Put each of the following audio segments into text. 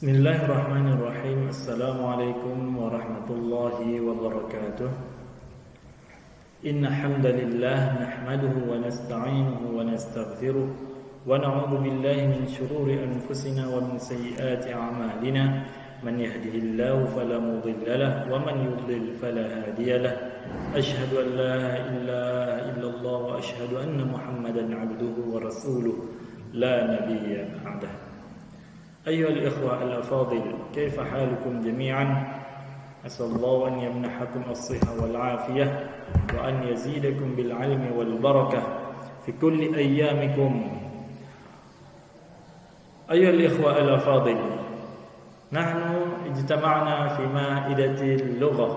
Bismillahirrahmanirrahim. Assalamualaikum warahmatullahi wabarakatuh. Inna hamdalillah nahmaduhu wa nasta'inuhu wa nastaghfiruh wa na'udzu billahi min shururi anfusina wa min sayyiati a'malina. Man yahdihillahu fala mudilla lahu wa man yudlil fala hadiya lahu. Asyhadu an la ilaha illallah wa asyhadu anna Muhammadan 'abduhu wa rasuluh la nabiyya ba'dahu. أيها الإخوة الأفاضل، كيف حالكم جميعا؟ أسأل الله أن يمنحكم الصحة والعافية وأن يزيدكم بالعلم والبركة في كل أيامكم. أيها الإخوة الأفاضل، نحن اجتمعنا في مائدة اللغة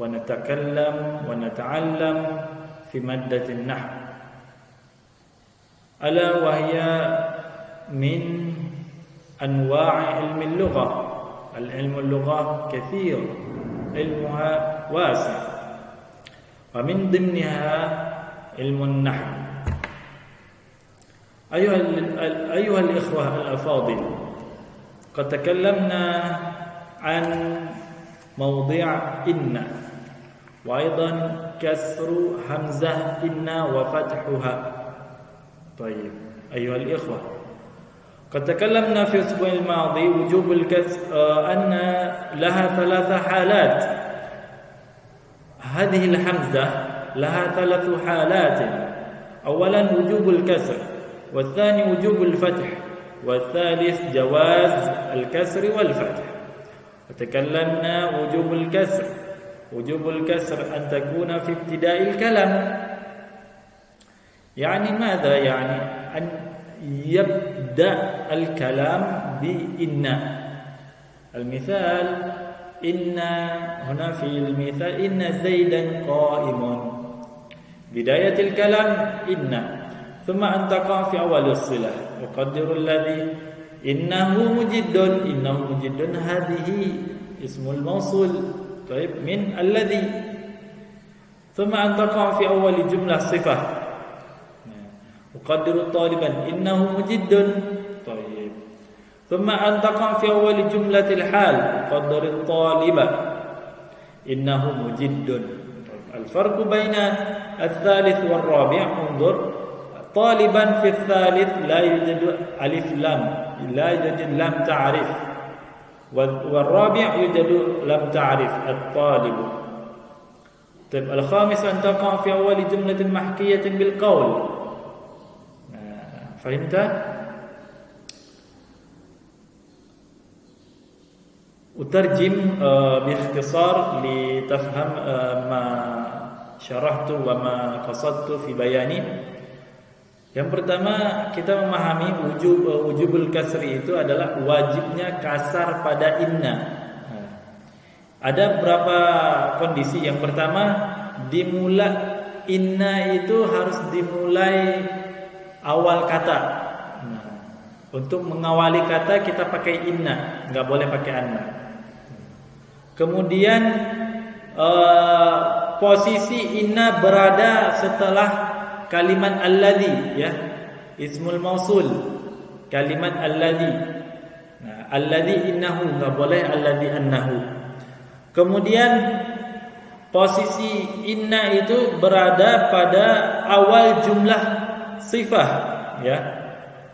ونتكلم ونتعلم في مادة النحو، ألا وهي من أنواع علم اللغة. العلم اللغة كثير، علمها واسع، ومن ضمنها علم النحو. أيها الإخوة الأفاضل، قد تكلمنا عن موضع إن، وأيضا كسر همزة إن وفتحها. طيب أيها الإخوة، قد تكلمنا في الأسبوع الماضي وجوب الكسر، أن لها ثلاث حالات. هذه الحمزة لها ثلاث حالات: أولا وجوب الكسر، والثاني وجوب الفتح، والثالث جواز الكسر والفتح. وتكلمنا وجوب الكسر. وجوب الكسر أن تكون في ابتداء الكلام. يعني ماذا؟ يعني أن يبدأ الكلام بإن. المثال: إن، هنا في المثال إن زيدا قائم. بداية الكلام إن، ثم أن تقع في أول الصلة. يقدر الذي إنه مجد. إنه مجد هذه اسم الموصول، طيب، من الذي. ثم أن تقع في أول جملة صفة. أقدر طالبا إنه مجد. طيب، ثم أن تقع في أول جملة الحال. أقدر الطالب إنه مجد. طيب، الفرق بين الثالث والرابع، انظر: طالبا في الثالث لا يوجد ألف لام، لا يوجد لام تعرف، والرابع يوجد لام تعرف، الطالب. طيب، الخامس أن تقع في أول جملة محكية بالقول. فهمت؟ أترجم باختصار لتفهم ما شرحت وما قصدت في بياني. Yang pertama, kita memahami wujubul kasri itu adalah wajibnya kasar pada inna. Ada berapa kondisi. Yang pertama, inna itu harus dimulai awal kata. Untuk mengawali kata kita pakai inna, nggak boleh pakai anna. Kemudian posisi inna berada setelah kalimat alladhi, ya, ismul mausul, kalimat alladhi. Nah, alladhi innahu, nggak boleh alladhi annahu. Kemudian posisi inna itu berada pada awal jumlah sifah, ya,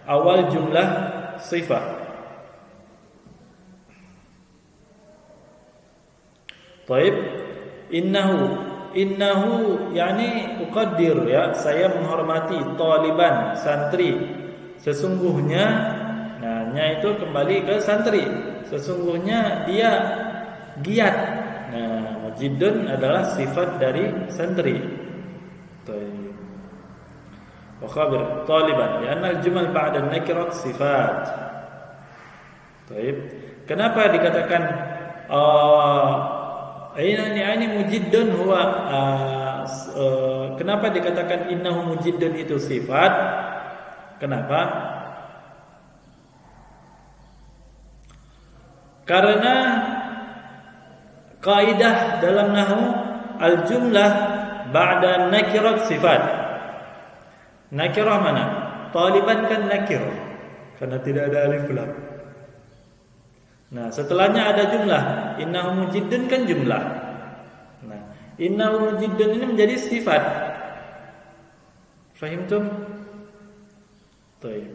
awal jumlah sifah. Taib, innahu yani uqaddir, ya, saya menghormati taliban, santri. Sesungguhnya, nah, nya itu kembali ke santri. Sesungguhnya dia giat. Nah, mujidun adalah sifat dari santri. Taib. وخبر طالبا لأن الجمل بعد النكرة صفات. طيب, kenapa dikatakan ini mujiddun huwa, kenapa dikatakan innahu mujiddun itu sifat? Kenapa? Karena kaidah dalam nahwu al-jumlah ba'da nakirat sifat. Nakirah mana? Taliban kan nakirah, karena tidak ada alif lam. Nah, setelahnya ada jumlah. Innahu mujiddun kan jumlah. Nah, innahu mujiddun ini menjadi sifat. Fahimtum? Baik.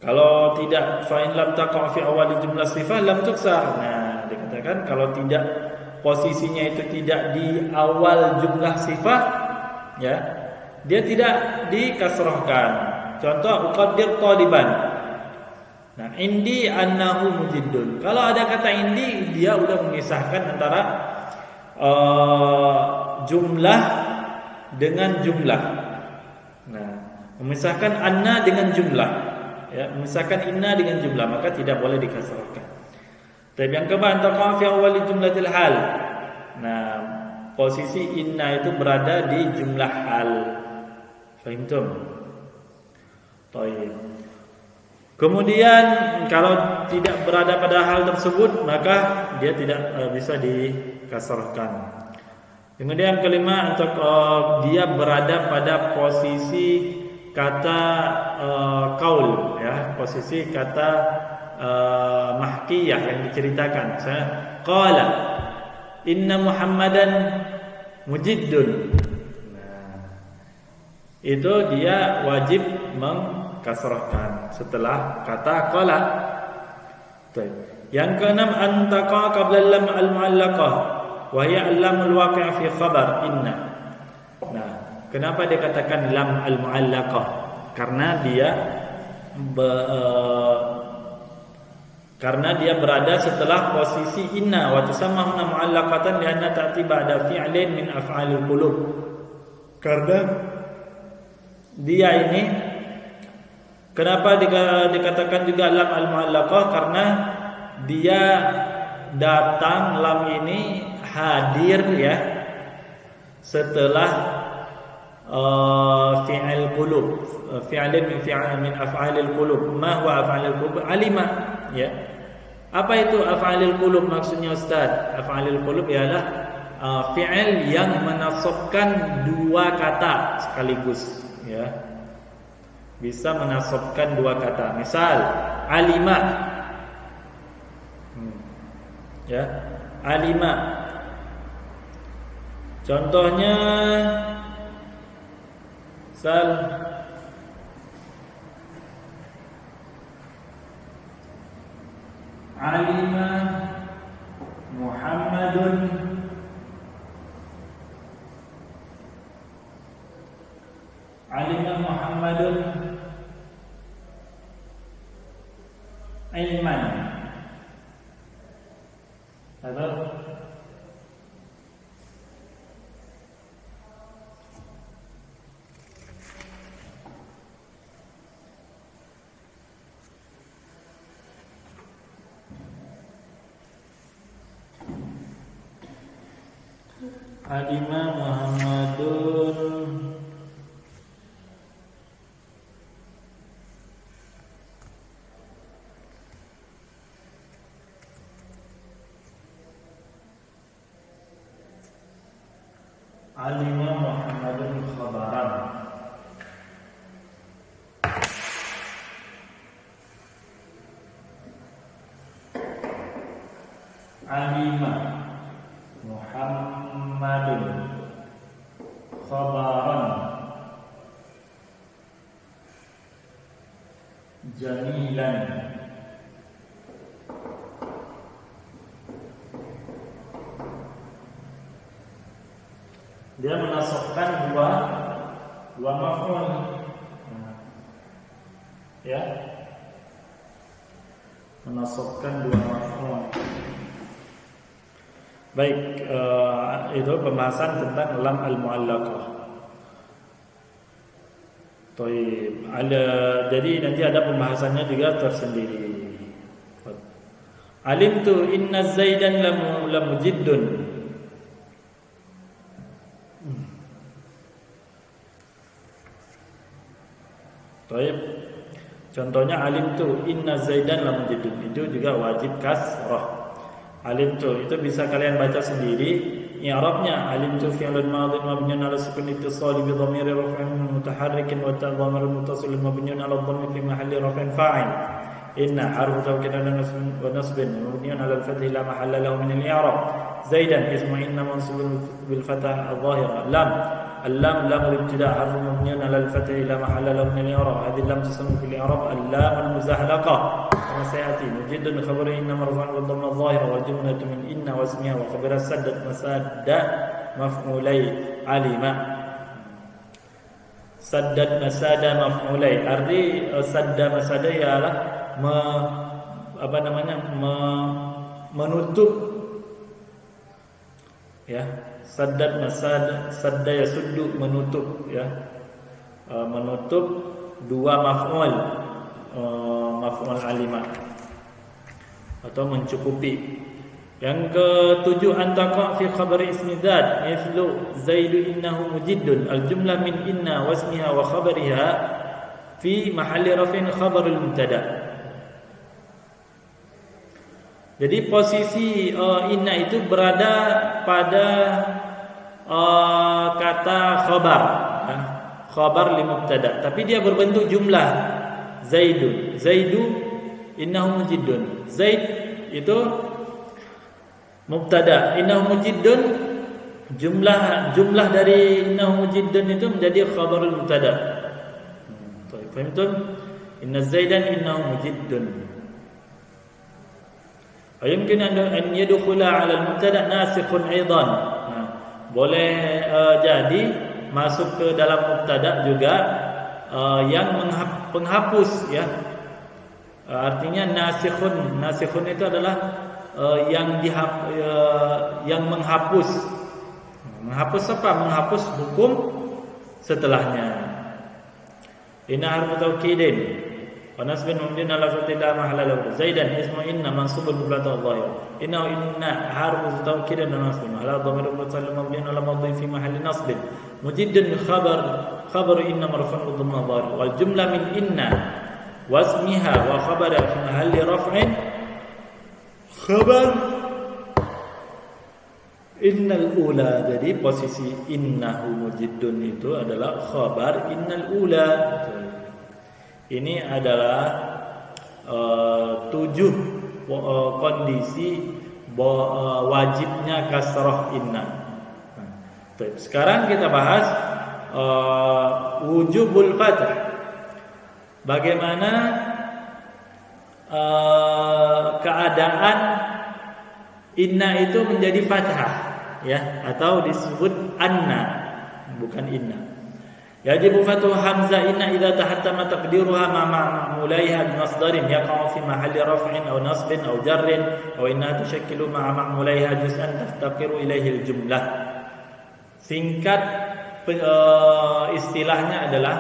Kalau tidak fa'in lam taqa' fi awal jumlah sifat lam tuksar. Nah, dikatakan kalau tidak posisinya itu tidak di awal jumlah sifat, ya, dia tidak dikasrahkan. Contoh uqaddir taliban. Nah, indi annahu mujiddun. Kalau ada kata indi, dia udah memisahkan antara jumlah dengan jumlah. Nah, memisahkan anna dengan jumlah, ya, memisahkan inna dengan jumlah, maka tidak boleh dikasrahkan. Tapi yang keempat, taqa fi awal jumlatil hal. Nah, posisi inna itu berada di jumlah hal. Fahimtum? Baik. Kemudian kalau tidak berada pada hal tersebut, maka dia tidak bisa dikasrahkan. Kemudian yang kelima, untuk dia berada pada posisi kata qaul, ya, posisi kata mahkiyah yang diceritakan. Saya qala inna Muhammadan mujiddun. Nah, itu dia wajib mengkasrahkan setelah kata qala. Yang keenam, antaqa qabla lam al-mu'allaqah wa hiya lamul waqi' fi khabar inna. Nah, kenapa dikatakan lam al-mu'allaqah? Karena dia berada setelah posisi inna, wa tusamma huna mu'allaqatan lianna ta'ti ba'da fi'lin min af'alil qulub. Karena dia ini kenapa dikatakan juga lam al-mu'allaqah? Karena dia datang, lam ini hadir, ya, setelah fi'il qulub, fi'lin min af'alil qulub. Ma huwa af'alil qulub? Alima, ya. Apa itu af'alil qulub maksudnya Ustaz? Af'alil qulub ialah fi'il yang menasabkan dua kata sekaligus, ya. Bisa menasabkan dua kata. Misal alima, ya, alima. Contohnya misal alima Muhammadun ilman. Atau alima Muhammadun alima Muhammadun khabaran. Alima Muhammadun khabaran jamilan. Dia menasabkan dua maf'ul, ya, menasabkan dua maf'ul. Baik, itu pembahasan tentang lam al-mu'allaqah. Jadi nanti ada pembahasannya juga tersendiri. Alimtu inna Zaidan lamujiddun. Baik. Contohnya alimtu inna Zaidan lamujiddun, itu juga wajib kasrah. Alimtu itu bisa kalian baca sendiri. I'rabnya alimtu fi'lun madhin mabniun 'ala sukun ittisali bi dhamiri raf'in mutaharrikin wa ta'dhamir muttasil mabniun 'ala dhammi fi mahalli raf'in fa'il. Inna harfu tawkidin wa nasbin mabniun 'ala al-fath la mahalla lahu min al-i'rab. Zaidan ismu inna mansubun bil fathah adh-dhahira. Lam اللام لام الابتداء حرف مبني على الفتح لا محل له من الاعراب. هذه اللام تسمى في الاعراب اللام المزحلقه كما سياتي. مجد خبر ان مرفوع بالضمه الظاهره والجمله من ان واسمها وخبر سدد مساد مفعولي علم. Saddad masada maf'ulai. Arti sadda masada ialah menutup, ya. Saddad masada, sadda yasuddu, menutup, ya. Menutup dua maf'ul, maf'ul alima, atau mencukupi. Yang ketujuh, antaqa fi khabari ismi dzat mithlu Zaidu innahu mujiddun. Al-jumlah min inna wasmiha wa khabariha fi mahalli raf'in khabarul mubtada. Jadi posisi inna itu berada pada kata khabar, khabar li mubtada, tapi dia berbentuk jumlah. Zaidu innahu mujiddun. Zaid itu mubtada, innahu mujiddun, jumlah dari innahu mujiddun itu menjadi khabarul mubtada. Fahimtum? Inna Zaidan innahu mujiddun. Yumkin an yadkhula 'ala al-mubtada nasikhun aidan. Boleh jadi masuk ke dalam mubtada juga yang penghapus, ya. Artinya nasikhun itu adalah yang menghapus. Menghapus apa? Menghapus hukum setelahnya. Inna harfu tawkidin wa nasbin mubniun 'ala fathi la mahalla lahu. Zaidan ismu inna mansubun bil fathi adh-dhahir. Inna harfu tawkidin wa nasbin 'ala dhamir muttasil mabniun 'ala madhi fi mahalli nasbin. Mujiddun khabar inna marfu'un bi dhamma dhahir. Wal jumlah min inna wasmiha wa khabara fi mahalli raf'in khabar innal ula. Jadi posisi innahu mujiddun itu adalah khabar innal ula. Ini adalah 7 kondisi wajibnya kasrah inna. Sekarang kita bahas wujubul fath. Bagaimana keadaan inna itu menjadi fathah, ya, atau disebut anna, bukan inna. Yajibu fathu hamzah inna idza tahattama taqdiruha ma ma'mulaiha bi masdarin yaqa'u fi mahalli raf'in aw nasbin aw jarrin aw inna tushakkilu ma'a ma'mulaiha juz'an taftaqiru ilaihi al-jumlah. Singkat istilahnya adalah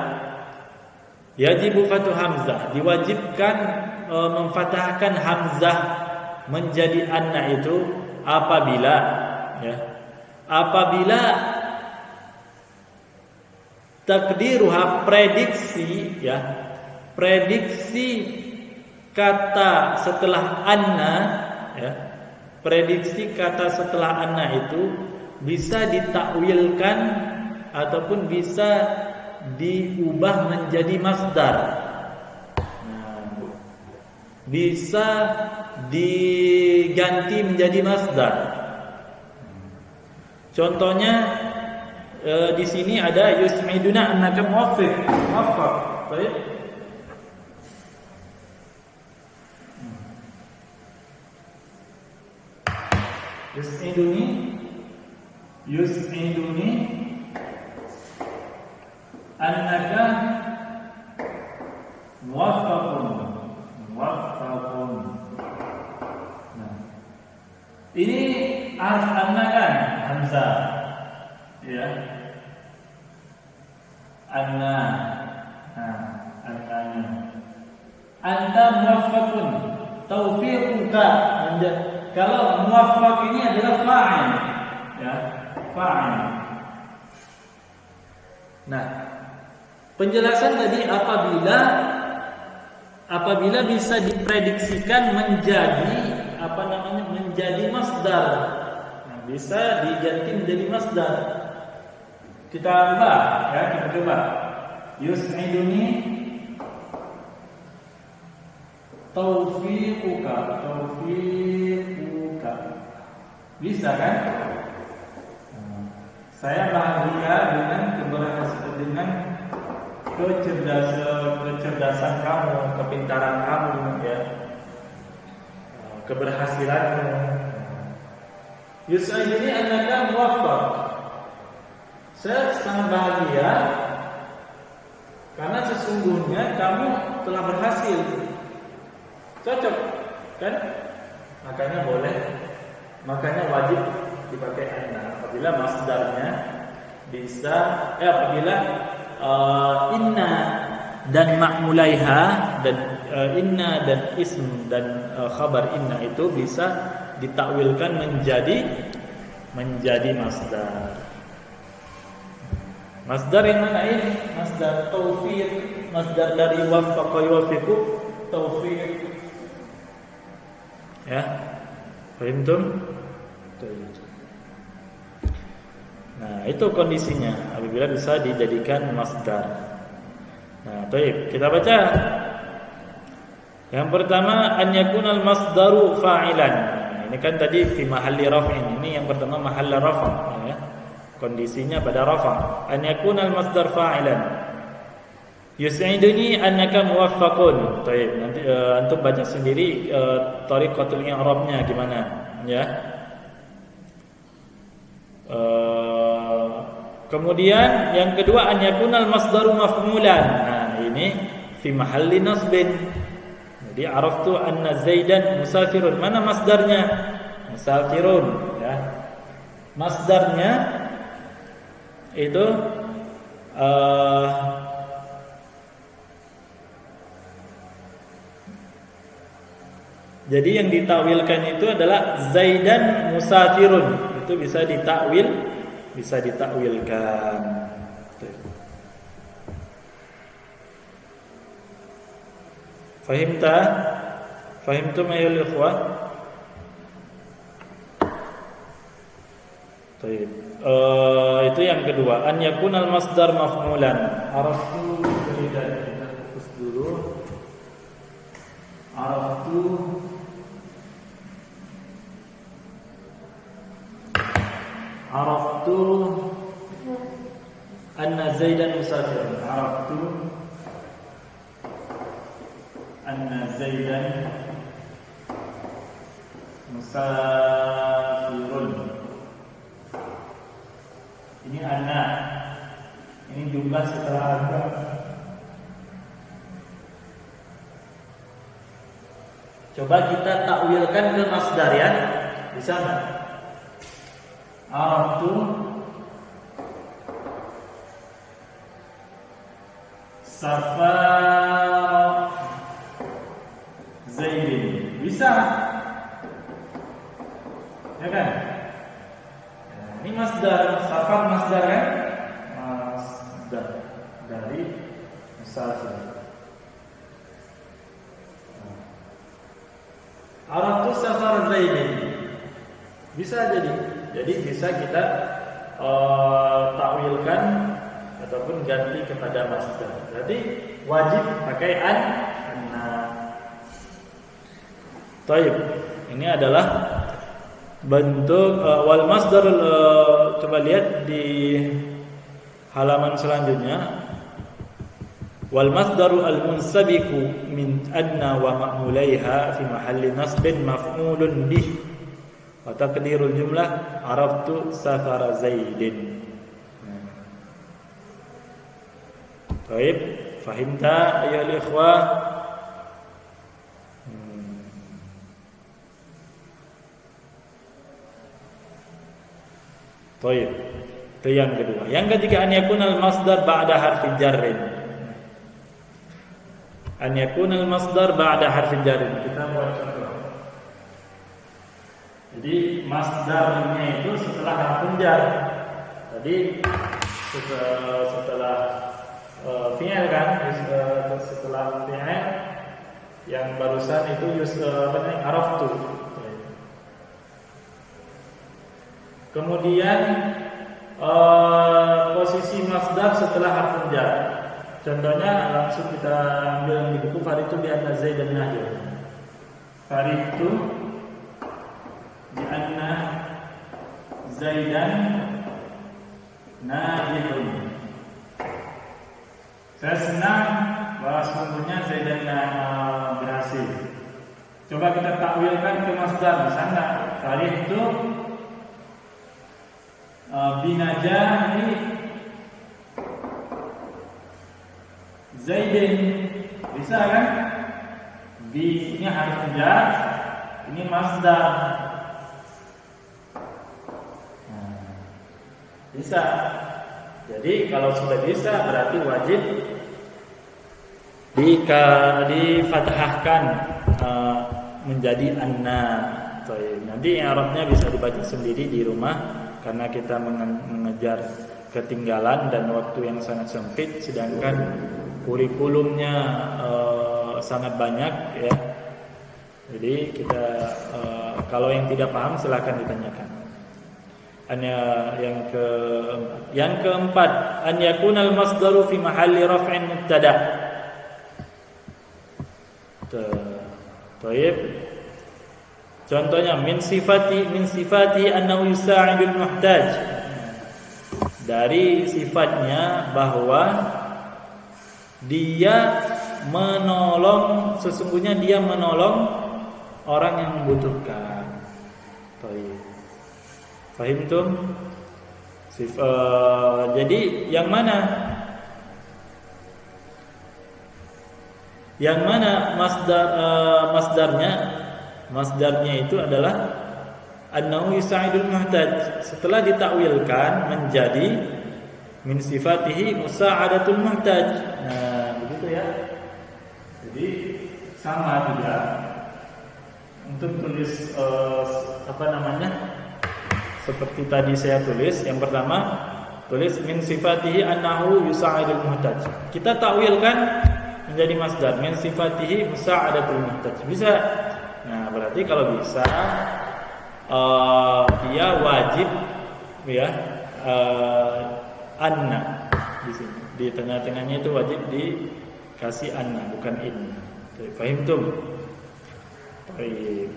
yajibu fathu hamzah, diwajibkan memfathahkan hamzah menjadi anna itu apabila, ya, apabila takdiruha, prediksi, ya, prediksi kata setelah anna, ya, prediksi kata setelah anna itu bisa ditakwilkan ataupun bisa diubah menjadi masdar. Bisa diganti menjadi masdar. Contohnya di sini ada yusmiduna annaka muwaffaq. Baik. Yusmiduni annaka muwaffaqun. Nah, ini anna kan hamzah, ya, anna, anta muwaffaqun, taufiquka. Kalau muwaffaq ini adalah fa'il, ya, fa'il. Nah, penjelasan tadi apabila bisa diprediksikan menjadi menjadi masdar. Nah, bisa diganti menjadi masdar. Kita coba. Yus'iduni taufiquka. Bisa kan? Saya bahagia dengan dengan kecerdasan kamu, kepintaran kamu, ya, keberhasilanmu. Yus'iduni annaka muwaffaq. Saya sangat bahagia karena sesungguhnya kamu telah berhasil. Cocok kan? Makanya wajib dipakai anna apabila masdarnya bisa apabila inna dan ma'mulaiha dan inna dan ism dan khabar inna itu bisa ditakwilkan menjadi masdar. Masdar yang mana ini? Masdar taufiq, masdar dari waffaqa yuwaffiqu, taufiq. Ya. Paham? Nah, itu kondisinya apabila bisa dijadikan masdar. Nah, baik, kita baca. Yang pertama, an yakunal masdaru fa'ilan. Nah, ini kan tadi fi mahalli raf'in. Ini yang pertama mahall raf', ya. Kondisinya pada rafa'. An yakunal masdar fa'ilan. Yus'iduni annaka muwaffaqun. Baik, nanti antum baca sendiri thariqatul i'rabnya gimana, ya. Kemudian yang kedua an yakunal masdaru maf'ulan. Nah, ini fi mahalli nasbin. Jadi araftu anna Zaidan musafirun. Mana masdarnya? Musafirun, ya. Masdarnya itu jadi yang ditakwilkan itu adalah Zaidan musafirun. Itu bisa ditakwilkan. Fahimtum ayol ikhwah? Baik. Itu yang kedua. An yakunal masdar maf'ulan. Araftu dan kita fokus dulu. Araftu anna Zaidan musafirun. Araftu anna Zaidan musafirun. Ini anna. Ini jumlah setelah anna. Coba kita takwilkan ke masdar, ya. Bisa enggak? Araftu safar Zaidin. Bisa? Ya kan? Nah, ini masdar, safar masdar, kan? Masdar dari musafir. Araftu safar Zaidin. Bisa jadi bisa kita takwilkan ataupun ganti kepada masdar. Berarti wajib pakai anna. Baik. Ini adalah bentuk wal masdar. Coba lihat di halaman selanjutnya. Wal masdaru al munsabiqu min adna wa ma'mulaiha fi mahalli nasbin maf'ulun bih. Wa taqdirul jumlah araftu safara Zaidin. Baik, fahimta ayyuhal ikhwah? Baik. Itu yang kedua. Yang ketiga an yakunal masdar ba'da harfi jarrin. An yakunal masdar ba'da harfi jarrin. Kita buat contoh. Jadi masdarnya itu setelah harf jar. Tadi setelah fi'il kan, setelah fi'il yang barusan itu araftu. Kemudian posisi masdar setelah harf jar. Contohnya langsung kita ambil di buku Faritu bi anna Zaidan nahir. Farihtu bi anna Zaidan najihun. Saya senang bahwa sesungguhnya Zaidan berhasil. Coba kita takwilkan ke masdar di sana. Farihtu binajahi Zaidin. Bisa kan? Bi ini harus jar, ini masdar. Bisa. Jadi kalau sudah bisa berarti wajib difathahkan menjadi anna. Nanti Arabnya bisa dibaca sendiri di rumah karena kita mengejar ketinggalan dan waktu yang sangat sempit, sedangkan kurikulumnya sangat banyak ya. Jadi kita kalau yang tidak paham silakan ditanyakan. Yang keempat, an yakunal masdaru fi mahalli raf'in mubtada. Baik. Contohnya min sifati annahu yusa'idul muhtaj. Dari sifatnya bahwa dia menolong, sesungguhnya dia menolong orang yang membutuhkan. Baik. Fahimtum? Jadi yang mana? Yang mana masdarnya? Masdarnya itu adalah annahu yusa'idul muhtaj. Setelah ditakwilkan menjadi min sifatihi musa'adatul muhtaj. Nah, begitu ya. Jadi sama juga untuk tulis seperti tadi saya tulis, yang pertama tulis min sifatihi annahu yusa'idul muhtaj. Kita takwilkan menjadi masdar min sifatihi musa'adatul muhtaj. Bisa. Nah, berarti kalau bisa dia wajib ya anna di sini. Di tengah-tengahnya itu wajib dikasih anna, bukan inna. Fahimtum? Baik.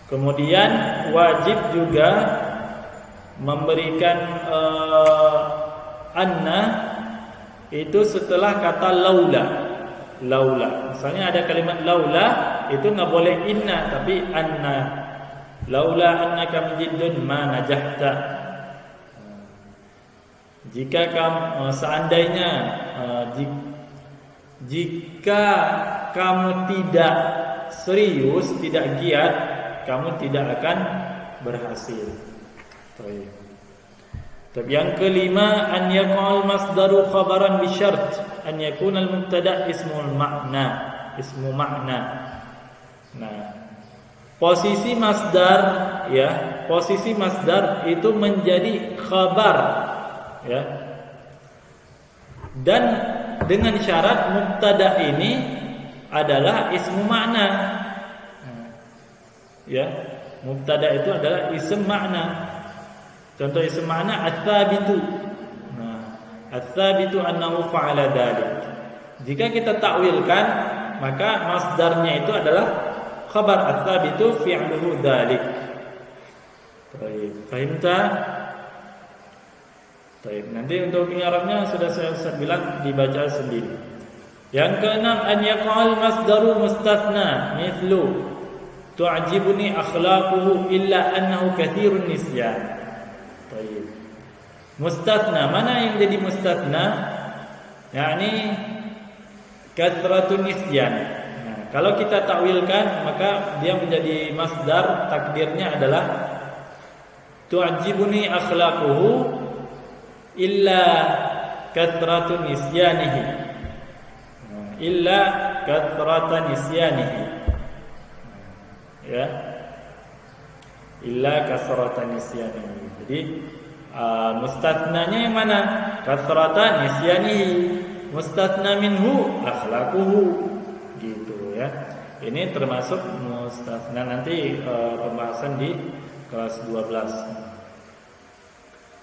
Kemudian wajib juga memberikan anna itu setelah kata laula. Misalnya ada kalimat laula, itu nggak boleh inna tapi anna. Laula annaka mujiddun ma najahta. Jika kamu seandainya jika kamu tidak serius, tidak giat, kamu tidak akan berhasil. Baik. Tapi yang kelima, an yaqal masdaru khabaran bi syart an yakuna al mubtada ismu ma'na. Nah, posisi masdar itu menjadi khabar ya. Dan dengan syarat mubtada ini adalah ismu ma'na. Ya, mubtada itu adalah ism ma'na. Contoh ism ma'na ats-tsabitu. Nah, ats-tsabitu annahu fa'ala dzalik. Jika kita takwilkan, maka masdarnya itu adalah khabar ats-tsabitu fi'luhu dzalik. Baik, fahimta? Baik, nanti untuk i'rabnya sudah saya bilang dibaca sendiri. Yang keenam, an yaqal masdaru mustathna mithlu tu'jibuni akhlaquhu illa annahu katsirun nisyan. Baik. Mustathna, mana yang jadi mustathna? Yakni katsratun nisyan. Nah, kalau kita takwilkan maka dia menjadi masdar, takdirnya adalah tu'jibuni akhlaquhu illa katsratun nisyanihi. Illa kathratan nisyanihi. Ya. Illa kasratan nisyanihi. Jadi mustathnanya yang mana? Kasratan nisyanihi. Mustathna minhu akhlaquhu. Gitu ya. Ini termasuk mustathna, nanti pembahasan di kelas 12.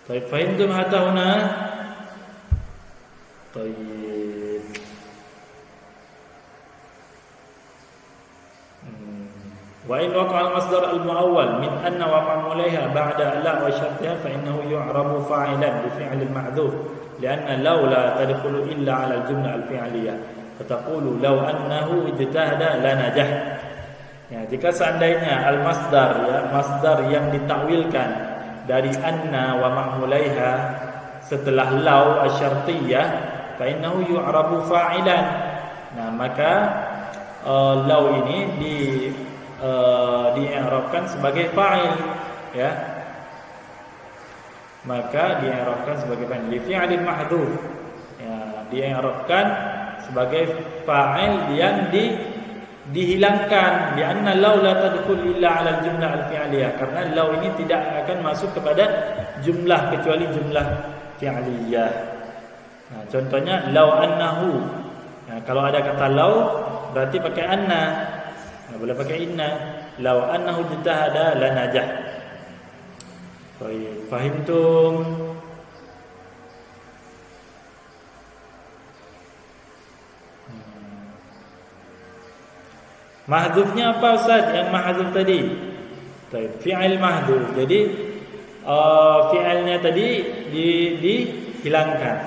Baik, fahimtum hatta huna? Baik. Wa in waqa'a al-masdar al-mu'awwal min anna wa ma'mulaiha ba'da la wa syartiha fa innahu yu'rabu fa'ilan bi fi'l al-ma'dhuf li'anna law la tadkhulu illa 'ala al-jumlah al-fi'liyah fataqulu law annahu ijtahada la najah. Ya, jika seandainya al-masdar ya, masdar yang ditakwilkan dari anna wa ma'mulaiha setelah law asyartiyah fa innahu yu'rabu fa'ilan. Nah, maka law ini di'irabkan sebagai fa'il ya. Maka di'irabkan sebagai fa'il li fi'lin mahdhuf. Ya, di'irabkan sebagai fa'il yang dihilangkan di anna law la tadkhul illa 'ala al-jumlah al-fi'liyah, karena law ini tidak akan masuk kepada jumlah kecuali jumlah fi'liyah. Nah, contohnya law annahu. Nah, kalau ada kata law berarti pakai anna. Enggak boleh pakai inna. Law annahu ijtahada la najah. Baik, fahimtum? Mahdhufnya apa Ustaz? Yang mahdhuf tadi. Baik, fi'il mahdhuf. Jadi fi'ilnya tadi dihilangkan.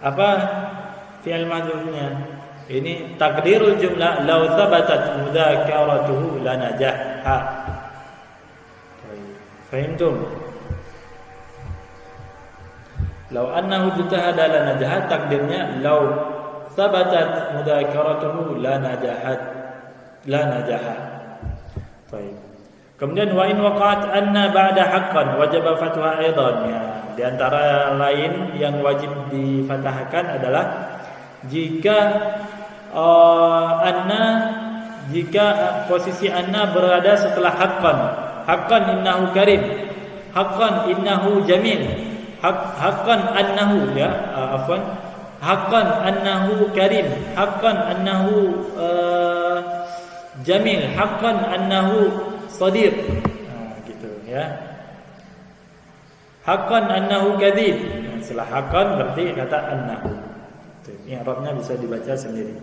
Apa fi'il mahdhufnya? Ini takdirul jumlah law thabatat mudzakaratuhu la najaha. Baik, fahimtum? Law annahu ijtahada la najaha, takdirnya law thabatat mudzakaratuhu la najahat. La najaha. Baik. Kemudian wa in waqa'at anna ba'da haqqan wajaba fatha aidan. Ya, di antara lain yang wajib difathahkan adalah jika jika posisi anna berada setelah haqqan. Haqqan innahu karim. Haqqan innahu jamil. Haqqan annahu ya, afwan. Haqqan annahu karim. Haqqan annahu jamil, haqqan annahu sadiq. Gitu ya. Haqqan annahu kadzib. Setelah haqqan berarti kata annahu. I'rabnya bisa dibaca sendiri.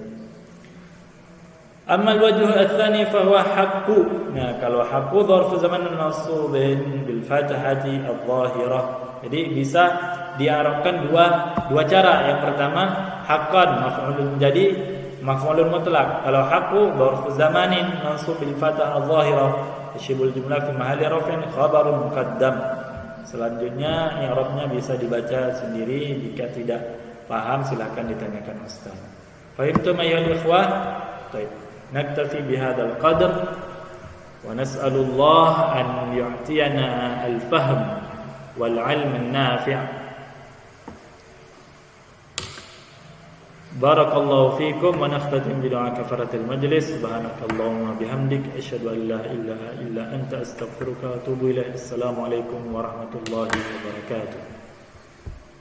Amma al-wajh ats-tsani fa huwa haqqu. Nah, kalau haqqu dzarf zaman mansubin bil fathati adh-dhahirah. Jadi bisa di'arabkan dua cara. Yang pertama haqqan maf'ulun jadi maf'ulun mutlaq. Kalau haqqu dzarf zamanin mansub bil fathah adh-dhahirah yashibul jumlah fi mahalli raf'in khabarun muqaddam. Selanjutnya i'rabnya bisa dibaca sendiri. Jika tidak paham silakan ditanyakan ustaz. Fahimtum ayyuhal ikhwah? Baik. Naktafi bihadzal qadr wa nas'alullah an yu'tiyana al-fahm wal 'ilm an-nafi'. Barakallahu fikum wa nakhtatim bi du'a kafaratil majlis. Subhanakallahumma bihamdik asyhadu an la ilaha illa anta astaghfiruka wa atubu ilaik. Assalamualaikum warahmatullahi wabarakatuh.